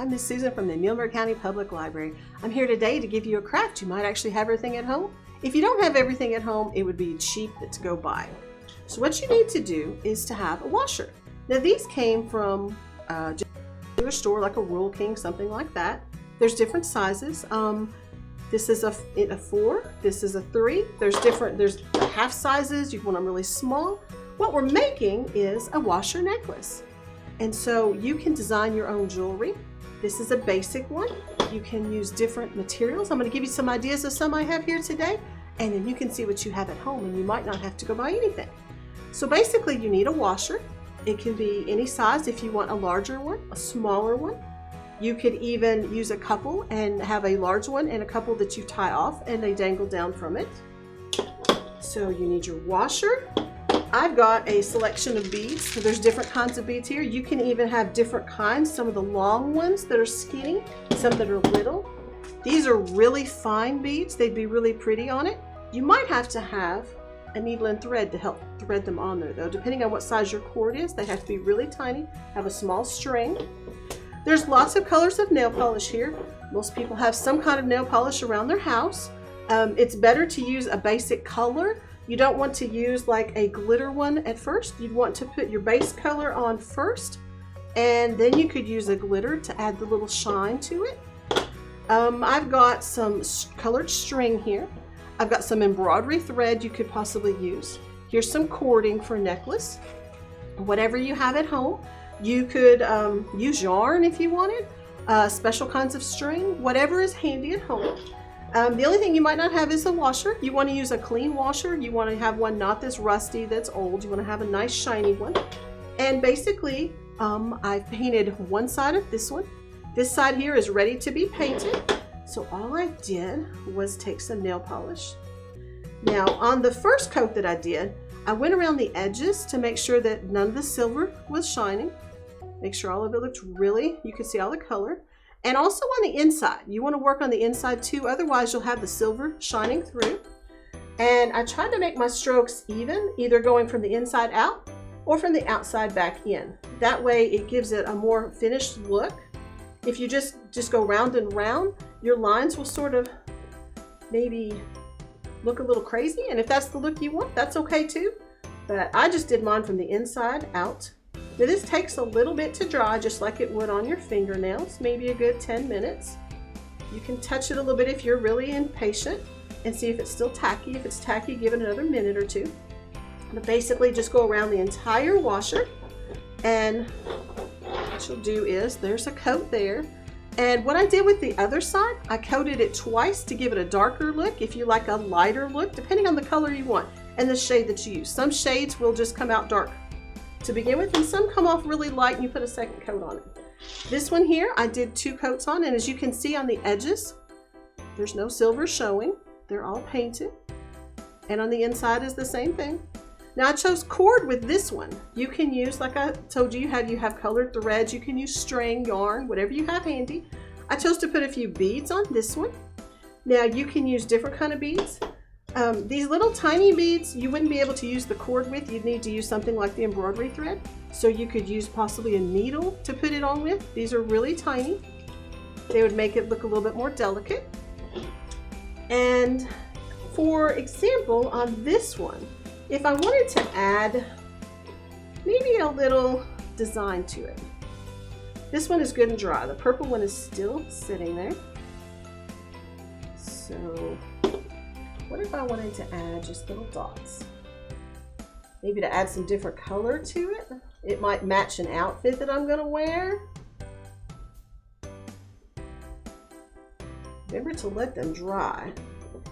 I'm Miss Susan from the Muhlenberg County Public Library. I'm here today to give you a craft. You might actually have everything at home. If you don't have everything at home, it would be cheap to go buy. So what you need to do is to have a washer. Now these came from a store like a Rural King, something like that. There's different sizes. This is a 4, this is a 3. There's half sizes. You want them really small. What we're making is a washer necklace. And so you can design your own jewelry. This is a basic one. You can use different materials. I'm going to give you some ideas of some I have here today, and then you can see what you have at home, and you might not have to go buy anything. So basically you need a washer. It can be any size if you want a larger one, a smaller one. You could even use a couple and have a large one and a couple that you tie off and they dangle down from it. So you need your washer. I've got a selection of beads. So there's different kinds of beads here. You can even have different kinds. Some of the long ones that are skinny, some that are little. These are really fine beads. They'd be really pretty on it. You might have to have a needle and thread to help thread them on there though. Depending on what size your cord is, they have to be really tiny, have a small string. There's lots of colors of nail polish here. Most people have some kind of nail polish around their house. It's better to use a basic color. You don't want to use like a glitter one at first. You'd want to put your base color on first, and then you could use a glitter to add the little shine to it. I've got some colored string here. I've got some embroidery thread you could possibly use. Here's some cording for a necklace. Whatever you have at home. You could use yarn if you wanted, special kinds of string, whatever is handy at home. The only thing you might not have is a washer. You want to use a clean washer. You want to have one not this rusty, that's old. You want to have a nice shiny one. And basically, I've painted one side of this one. This side here is ready to be painted. So all I did was take some nail polish. Now on the first coat that I did, I went around the edges to make sure that none of the silver was shining. Make sure all of it looked really, you could see all the color. And also on the inside, you want to work on the inside too, otherwise you'll have the silver shining through. And I tried to make my strokes even, either going from the inside out or from the outside back in. That way it gives it a more finished look. If you just go round and round, your lines will sort of maybe look a little crazy. And if that's the look you want, that's okay too. But I just did mine from the inside out. Now this takes a little bit to dry, just like it would on your fingernails, maybe a good 10 minutes. You can touch it a little bit if you're really impatient and see if it's still tacky. If it's tacky, give it another minute or two. But basically just go around the entire washer, and what you'll do is, there's a coat there. And what I did with the other side, I coated it twice to give it a darker look, if you like a lighter look, depending on the color you want and the shade that you use. Some shades will just come out dark to begin with, and some come off really light and you put a second coat on it. This one here, I did 2 coats on, and as you can see on the edges, there's no silver showing. They're all painted. And on the inside is the same thing. Now I chose cord with this one. You can use, like I told you, you have colored threads. You can use string, yarn, whatever you have handy. I chose to put a few beads on this one. Now you can use different kind of beads. These little tiny beads, you wouldn't be able to use the cord with. You'd need to use something like the embroidery thread. So you could use possibly a needle to put it on with. These are really tiny. They would make it look a little bit more delicate. And for example, on this one, if I wanted to add maybe a little design to it, this one is good and dry. The purple one is still sitting there. So what if I wanted to add just little dots? Maybe to add some different color to it. It might match an outfit that I'm gonna wear. Remember to let them dry.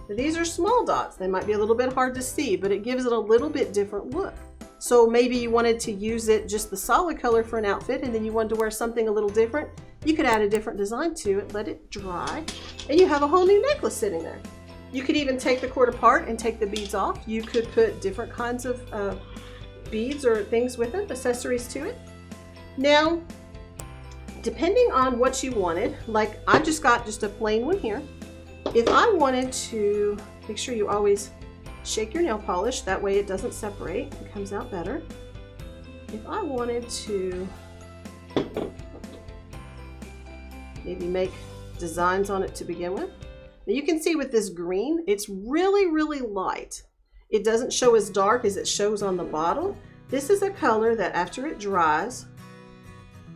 Now, these are small dots. They might be a little bit hard to see, but it gives it a little bit different look. So maybe you wanted to use it just the solid color for an outfit, and then you wanted to wear something a little different. You could add a different design to it, let it dry, and you have a whole new necklace sitting there. You could even take the cord apart and take the beads off. You could put different kinds of beads or things with it, accessories to it. Now, depending on what you wanted, like I just got just a plain one here. If I wanted to, make sure you always shake your nail polish, that way it doesn't separate, it comes out better. If I wanted to maybe make designs on it to begin with. Now you can see with this green, it's really, really light. It doesn't show as dark as it shows on the bottle. This is a color that after it dries,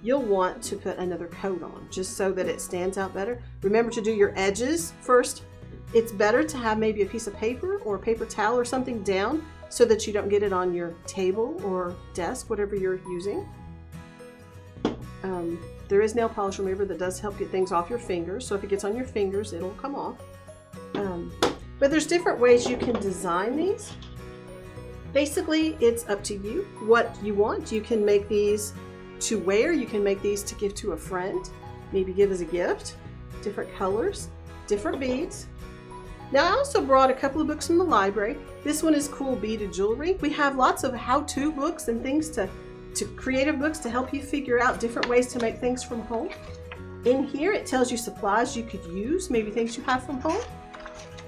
you'll want to put another coat on just so that it stands out better. Remember to do your edges first. It's better to have maybe a piece of paper or a paper towel or something down so that you don't get it on your table or desk, whatever you're using. There is nail polish remover that does help get things off your fingers. So if it gets on your fingers, it'll come off. But there's different ways you can design these. Basically, it's up to you what you want. You can make these to wear. You can make these to give to a friend, maybe give as a gift. Different colors, different beads. Now I also brought a couple of books from the library. This one is Cool Beaded Jewelry. We have lots of how-to books and things to creative books to help you figure out different ways to make things from home. In here it tells you supplies you could use, maybe things you have from home.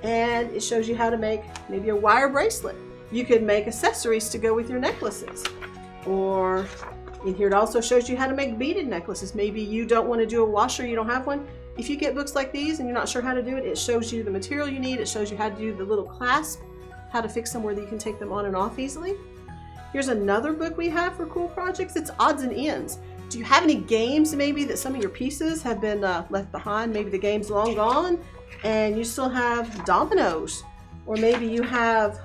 And it shows you how to make maybe a wire bracelet. You could make accessories to go with your necklaces. Or in here it also shows you how to make beaded necklaces. Maybe you don't want to do a washer, you don't have one. If you get books like these and you're not sure how to do it, it shows you the material you need. It shows you how to do the little clasp, how to fix them where you can take them on and off easily. Here's another book we have for cool projects. It's odds and ends. Do you have any games maybe that some of your pieces have been left behind? Maybe the game's long gone and you still have dominoes, or maybe you have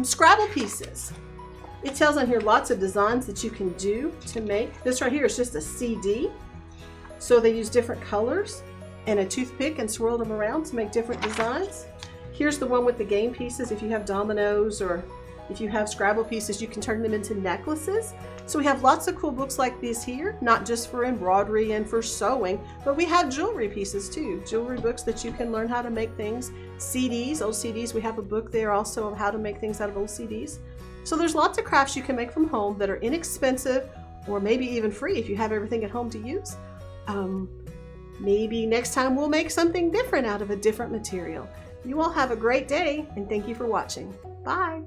Scrabble pieces. It tells on here lots of designs that you can do to make. This right here is just a CD. So they use different colors and a toothpick and swirled them around to make different designs. Here's the one with the game pieces. If you have dominoes or if you have Scrabble pieces, you can turn them into necklaces. So we have lots of cool books like these here, not just for embroidery and for sewing, but we have jewelry pieces too. Jewelry books that you can learn how to make things. CDs, old CDs, we have a book there also of how to make things out of old CDs. So there's lots of crafts you can make from home that are inexpensive or maybe even free if you have everything at home to use. Maybe next time we'll make something different out of a different material. You all have a great day and thank you for watching. Bye.